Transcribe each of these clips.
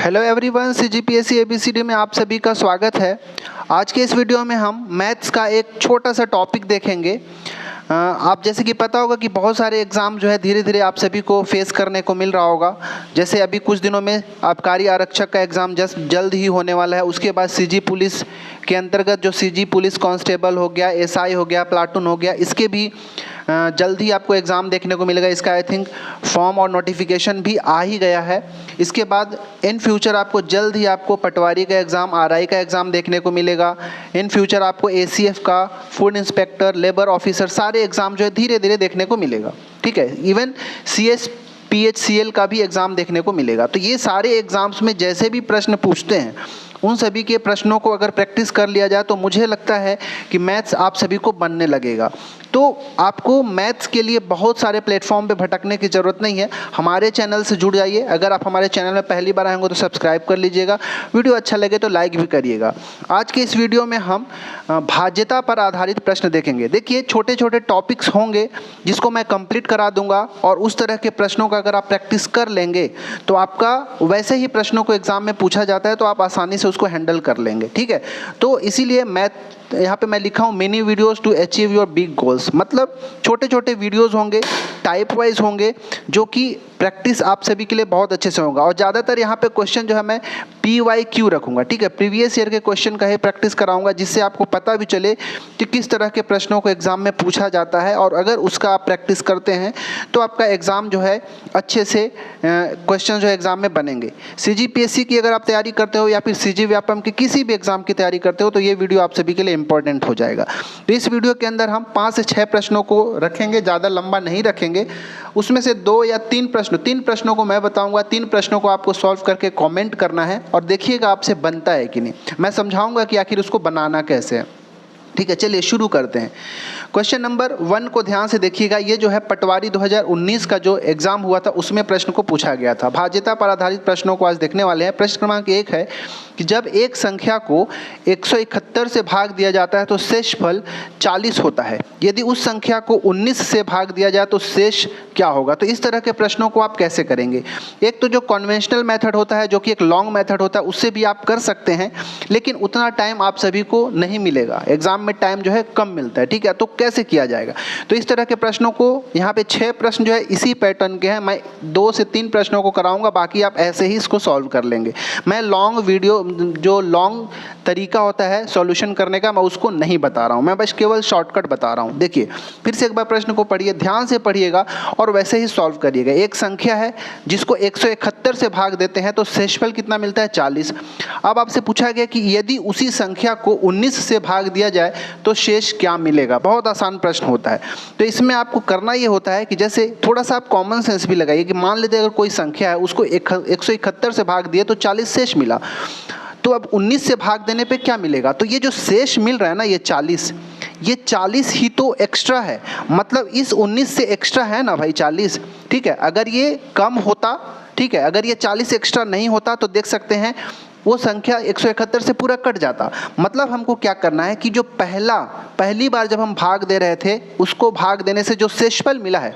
Hello everyone, CGPSC ABCD में आप सभी का स्वागत है। आज के इस वीडियो में हम मैथ्स का एक छोटा सा टॉपिक देखेंगे। आप जैसे कि पता होगा कि बहुत सारे एग्ज़ाम जो है धीरे धीरे आप सभी को फेस करने को मिल रहा होगा। जैसे अभी कुछ दिनों में आबकारी आरक्षक का एग्ज़ाम जल्द ही होने वाला है। उसके बाद सीजी पुलिस के अंतर्गत जो सीजी पुलिस कांस्टेबल हो गया, एसआई हो गया, प्लाटून हो गया, इसके भी जल्द ही आपको एग्ज़ाम देखने को मिलेगा। इसका आई थिंक फॉर्म और नोटिफिकेशन भी आ ही गया है। इसके बाद इन फ्यूचर आपको जल्द ही आपको पटवारी का एग्ज़ाम, आरआई का एग्ज़ाम देखने को मिलेगा। इन फ्यूचर आपको एसीएफ का, फूड इंस्पेक्टर, लेबर ऑफिसर, सारे एग्ज़ाम जो है धीरे धीरे देखने को मिलेगा। ठीक है, इवन सीएस पीएचसीएल का भी एग्ज़ाम देखने को मिलेगा। तो ये सारे एग्ज़ाम्स में जैसे भी प्रश्न पूछते हैं उन सभी के प्रश्नों को अगर प्रैक्टिस कर लिया जाए तो मुझे लगता है कि मैथ्स आप सभी को बनने लगेगा। तो आपको मैथ्स के लिए बहुत सारे प्लेटफॉर्म पे भटकने की ज़रूरत नहीं है। हमारे चैनल से जुड़ जाइए। अगर आप हमारे चैनल में पहली बार आएंगे तो सब्सक्राइब कर लीजिएगा। वीडियो अच्छा लगे तो लाइक भी करिएगा। आज के इस वीडियो में हम भाज्यता पर आधारित प्रश्न देखेंगे। देखिए, छोटे छोटे टॉपिक्स होंगे जिसको मैं कंप्लीट करा दूंगा और उस तरह के प्रश्नों का अगर आप प्रैक्टिस कर लेंगे तो आपका वैसे ही प्रश्नों को एग्ज़ाम में पूछा जाता है तो आप आसानी से उसको हैंडल कर लेंगे। ठीक है, तो इसीलिए यहाँ पे मैं लिखा हूँ mini videos to achieve your big goals. मतलब छोटे छोटे वीडियोस होंगे, टाइप वाइज होंगे, जो कि प्रैक्टिस आप सभी के लिए बहुत अच्छे से होगा। और ज़्यादातर यहाँ पे क्वेश्चन जो है मैं PYQ रखूँगा। ठीक है, प्रीवियस ईयर के क्वेश्चन का ही प्रैक्टिस कराऊंगा, जिससे आपको पता भी चले कि किस तरह के प्रश्नों को एग्ज़ाम में पूछा जाता है। और अगर उसका आप प्रैक्टिस करते हैं तो आपका एग्ज़ाम जो है अच्छे से क्वेश्चन जो है एग्ज़ाम में बनेंगे। CGPSC की अगर आप तैयारी करते हो या फिर CG व्यापम की किसी भी एग्ज़ाम की तैयारी करते हो तो ये वीडियो आप सभी के लिए इंपॉर्टेंट हो जाएगा। तो इस वीडियो के अंदर हम 5 से 6 प्रश्नों को रखेंगे, ज़्यादा लंबा नहीं रखेंगे। उसमें से 2 या 3 प्रश्नों को मैं बताऊंगा। 3 प्रश्नों को आपको सॉल्व करके कमेंट करना है और देखिएगा आपसे बनता है कि नहीं। मैं समझाऊंगा कि आखिर उसको बनाना कैसे है। ठीक है, चलिए शुरू करते हैं। क्वेश्चन नंबर 1 को ध्यान से देखिएगा। ये जो है पटवारी 2019 का जो एग्ज़ाम हुआ था उसमें प्रश्न को पूछा गया था। भाज्यता पर आधारित प्रश्नों को आज देखने वाले हैं। प्रश्न क्रमांक 1 है कि जब एक संख्या को 171 से भाग दिया जाता है तो शेषफल 40 होता है। यदि उस संख्या को 19 से भाग दिया जाए तो शेष क्या होगा? तो इस तरह के प्रश्नों को आप कैसे करेंगे? एक तो जो कन्वेंशनल मेथड होता है, जो कि एक लॉन्ग मेथड होता है, उससे भी आप कर सकते हैं, लेकिन उतना टाइम आप सभी को नहीं मिलेगा। एग्जाम में टाइम जो है कम मिलता है। ठीक है, तो कैसे किया जाएगा? तो इस तरह के प्रश्नों को, यहाँ पे 6 प्रश्न जो है इसी पैटर्न के हैं। मैं 2 से 3 प्रश्नों को कराऊंगा, बाकी आप ऐसे ही इसको सॉल्व कर लेंगे। मैं लॉन्ग वीडियो, जो लॉन्ग तरीका होता है सॉल्यूशन करने का, मैं उसको नहीं बता रहा हूँ। मैं बस केवल शॉर्टकट बता रहा हूँ। देखिए, फिर से एक बार प्रश्न को पढ़िए, ध्यान से पढ़िएगा और वैसे ही सॉल्व करिएगा। एक संख्या है जिसको 171 से भाग देते हैं तो शेषफल कितना मिलता है? 40। अब आपसे पूछा गया कि यदि उसी संख्या को 19 से भाग दिया जाए तो शेष क्या मिलेगा? बहुत आसान प्रश्न होता है। तो इसमें आपको करना ये होता है कि जैसे थोड़ा सा आप कॉमन सेंस भी लगाइए कि मान लीजिए अगर कोई संख्या है उसको 171 से भाग दिए तो 40 शेष मिला, तो अब 19 से भाग देने पे क्या मिलेगा? तो ये जो शेष मिल रहा है ना, ये 40 ही तो एक्स्ट्रा है। मतलब इस 19 से एक्स्ट्रा है ना भाई 40। ठीक है, अगर ये कम होता, ठीक है, अगर ये 40 एक्स्ट्रा नहीं होता तो देख सकते हैं वो संख्या 171 से पूरा कट जाता। मतलब हमको क्या करना है कि जो पहली बार जब हम भाग दे रहे थे उसको भाग देने से जो शेषफल मिला है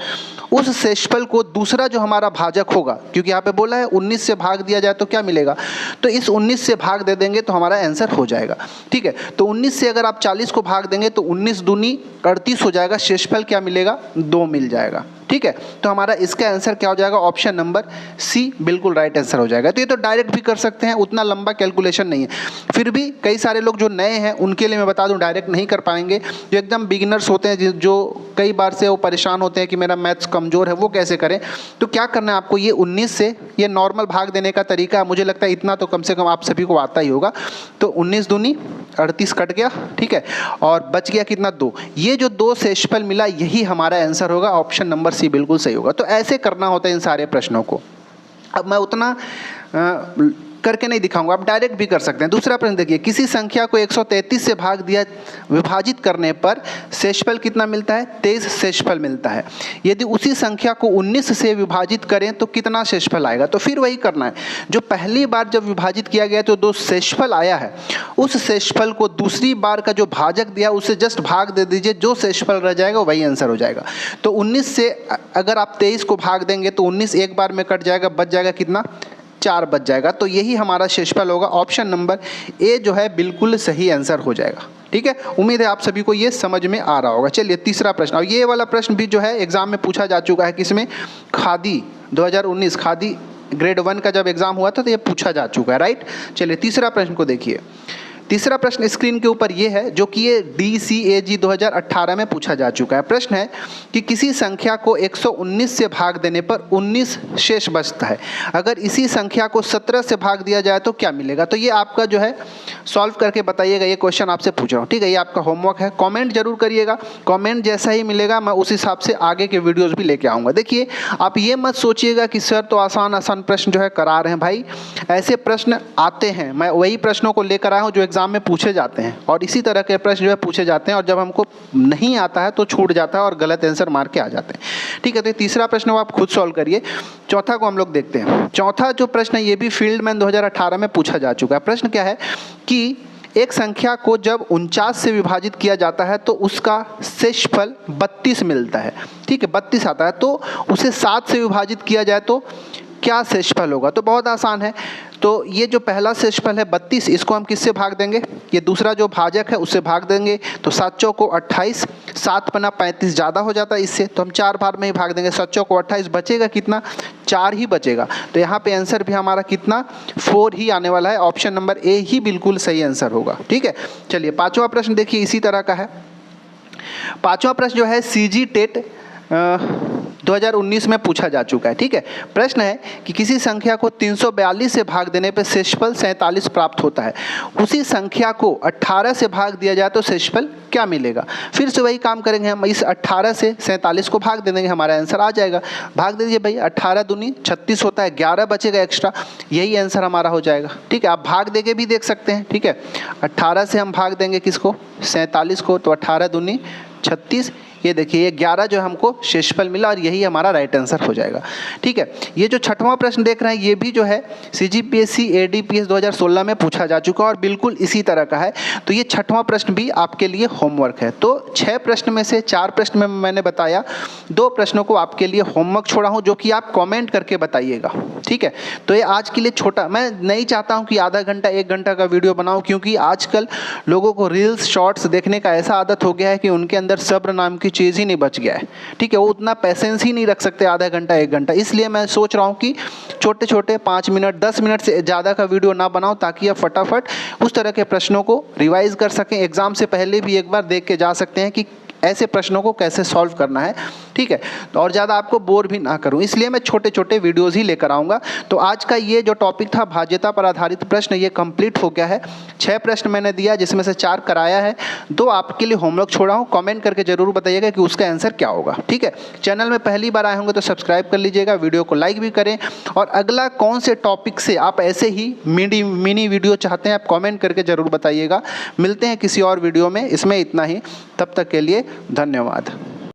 उस शेषफल को दूसरा जो हमारा भाजक होगा, क्योंकि यहाँ पे बोला है 19 से भाग दिया जाए तो क्या मिलेगा, तो इस 19 से भाग दे देंगे तो हमारा आंसर हो जाएगा। ठीक है, तो 19 से अगर आप 40 को भाग देंगे तो 19 दूनी 38 हो जाएगा। शेषफल क्या मिलेगा? 2 मिल जाएगा। ठीक है, तो हमारा इसका आंसर क्या हो जाएगा? ऑप्शन नंबर सी बिल्कुल राइट आंसर हो जाएगा। तो ये तो डायरेक्ट भी कर सकते हैं, उतना लंबा कैलकुलेशन नहीं है। फिर भी कई सारे लोग जो नए हैं उनके लिए मैं बता दूं डायरेक्ट नहीं कर पाएंगे। जो एकदम बिगिनर्स होते हैं, जो कई बार से वो परेशान होते हैं कि मेरा मैथ्स कमज़ोर है, वो कैसे करें? तो क्या करना है आपको, ये 19 से ये नॉर्मल भाग देने का तरीका है। मुझे लगता है इतना तो कम से कम आप सभी को आता ही होगा। तो 19 दूनी 38 कट गया। ठीक है, और बच गया कितना? 2। ये जो 2 शेषफल मिला यही हमारा आंसर होगा। ऑप्शन नंबर सी बिल्कुल सही होगा। तो ऐसे करना होता है इन सारे प्रश्नों को। अब मैं उतना करके नहीं दिखाऊंगा, आप डायरेक्ट भी कर सकते हैं। दूसरा प्रश्न देखिए, किसी संख्या को 133 से विभाजित करने पर शेषफल कितना मिलता है? 23 शेषफल मिलता है। यदि उसी संख्या को 19 से विभाजित करें तो कितना शेषफल आएगा? तो फिर वही करना है, जो पहली बार जब विभाजित किया गया तो 2 शेषफल आया है, उस शेषफल को दूसरी बार का जो भाजक दिया उससे जस्ट भाग दे दीजिए, जो शेषफल रह जाएगा वही आंसर हो जाएगा। तो 19 से अगर आप 23 को भाग देंगे तो 19 एक बार में कट जाएगा, बच जाएगा कितना? 4 बच जाएगा। तो यही हमारा शेषफल होगा। ऑप्शन नंबर ए जो है बिल्कुल सही आंसर हो जाएगा। ठीक है, उम्मीद है आप सभी को ये समझ में आ रहा होगा। चलिए तीसरा प्रश्न, और ये वाला प्रश्न भी जो है एग्जाम में पूछा जा चुका है। किसमें? खादी 2019 खादी ग्रेड 1 का जब एग्जाम हुआ था तो ये पूछा जा चुका है, राइट। चलिए तीसरा प्रश्न को देखिए। तीसरा प्रश्न स्क्रीन के ऊपर ये है, जो कि ये DCAG 2018 में पूछा जा चुका है। प्रश्न है कि किसी संख्या को 119 से भाग देने पर 19 शेष बचता है, अगर इसी संख्या को 17 से भाग दिया जाए तो क्या मिलेगा? तो ये आपका जो है सॉल्व करके बताइएगा। ये क्वेश्चन आपसे पूछ रहा हूँ, ठीक है। ये आपका होमवर्क है। कमेंट जरूर करिएगा। कमेंट जैसा ही मिलेगा मैं उस हिसाब से आगे के वीडियोज़ भी लेके आऊँगा। देखिए, आप ये मत सोचिएगा कि सर तो आसान आसान प्रश्न जो है करा रहे हैं। भाई ऐसे प्रश्न आते हैं, मैं वही प्रश्नों को लेकर आया हूँ जो एग्जाम में पूछे जाते हैं, और इसी तरह के प्रश्न जो है पूछे जाते हैं, और जब हमको नहीं आता है तो छूट जाता है और गलत आंसर मार के आ जाते हैं। ठीक है, तो तीसरा प्रश्न वो आप खुद सॉल्व करिए। चौथा को हम लोग देखते हैं। चौथा जो प्रश्न है ये भी फील्डमैन 2018 में पूछा जा चुका है। प्रश्न क्या है कि एक संख्या को जब 49 से विभाजित किया जाता है तो उसका शेषफल 32 मिलता है। ठीक है, 32 आता है, तो उसे 7 से विभाजित किया जाए तो क्या शेषफल होगा? तो बहुत आसान है। तो ये जो पहला शेषफल है 32, इसको हम किससे भाग देंगे? ये दूसरा जो भाजक है उससे भाग देंगे। तो 7 चौको 28, 7 पना 35 ज़्यादा हो जाता है इससे, तो हम 4 बार में ही भाग देंगे। 7 चौको 28, बचेगा कितना? 4 ही बचेगा। तो यहाँ पे आंसर भी हमारा कितना? 4 ही आने वाला है। ऑप्शन नंबर ए ही बिल्कुल सही आंसर होगा। ठीक है, चलिए पाँचवा प्रश्न देखिए, इसी तरह का है। पाँचवा प्रश्न जो है CG टेट 2019 में पूछा जा चुका है। ठीक है, प्रश्न है कि किसी संख्या को 342 से भाग देने पर शेषफल 47 प्राप्त होता है, उसी संख्या को 18 से भाग दिया जाए तो शेषफल क्या मिलेगा? फिर से वही काम करेंगे हम, इस 18 से 47 को भाग दे देंगे, हमारा आंसर आ जाएगा। भाग दे दीजिए भाई, 18 दूनी 36 होता है, 11 बचेगा एक्स्ट्रा, यही आंसर हमारा हो जाएगा। ठीक है, आप भाग दे के भी देख सकते हैं। ठीक है, 18 से हम भाग देंगे किसको? 47 को, तो 18 दूनी 36, ये देखिए ये 11 जो हमको शेषफल मिला, और यही हमारा राइट आंसर हो जाएगा। ठीक है, ये जो छठवां प्रश्न देख रहे हैं ये भी जो है CGPSC ADPS 2016 में पूछा जा चुका है और बिल्कुल इसी तरह का है। तो ये छठवां प्रश्न भी आपके लिए होमवर्क है। तो 6 प्रश्न में से 4 प्रश्न में मैंने बताया, 2 प्रश्नों को आपके लिए होमवर्क छोड़ा हूँ, जो कि आप कॉमेंट करके बताइएगा। ठीक है, तो ये आज के लिए छोटा, मैं नहीं चाहता हूँ कि आधा घंटा 1 घंटा का वीडियो बनाऊँ, क्योंकि आजकल लोगों को रील्स शॉर्ट्स देखने का ऐसा आदत हो गया है कि उनके अंदर सब्र नाम की चीज़ ही नहीं बच गया है। ठीक है, वो उतना पेशेंस ही नहीं रख सकते आधा घंटा 1 घंटा। इसलिए मैं सोच रहा हूँ कि छोटे छोटे 5 मिनट 10 मिनट से ज़्यादा का वीडियो ना बनाऊँ, ताकि आप फटाफट उस तरह के प्रश्नों को रिवाइज कर सकें। एग्जाम से पहले भी एक बार देख के जा सकते हैं कि ऐसे प्रश्नों को कैसे सॉल्व करना है। ठीक है, और ज़्यादा आपको बोर भी ना करूं, इसलिए मैं छोटे छोटे वीडियोज़ ही लेकर आऊँगा। तो आज का ये जो टॉपिक था भाज्यता पर आधारित प्रश्न, ये कंप्लीट हो गया है। 6 प्रश्न मैंने दिया, जिसमें से 4 कराया है, 2 आपके लिए होमवर्क छोड़ा हूँ। कमेंट करके ज़रूर बताइएगा कि उसका आंसर क्या होगा। ठीक है, चैनल में पहली बार आए होंगे तो सब्सक्राइब कर लीजिएगा, वीडियो को लाइक भी करें, और अगला कौन से टॉपिक से आप ऐसे ही मिनी वीडियो चाहते हैं आप कॉमेंट करके ज़रूर बताइएगा। मिलते हैं किसी और वीडियो में, इसमें इतना ही। तब तक के लिए धन्यवाद।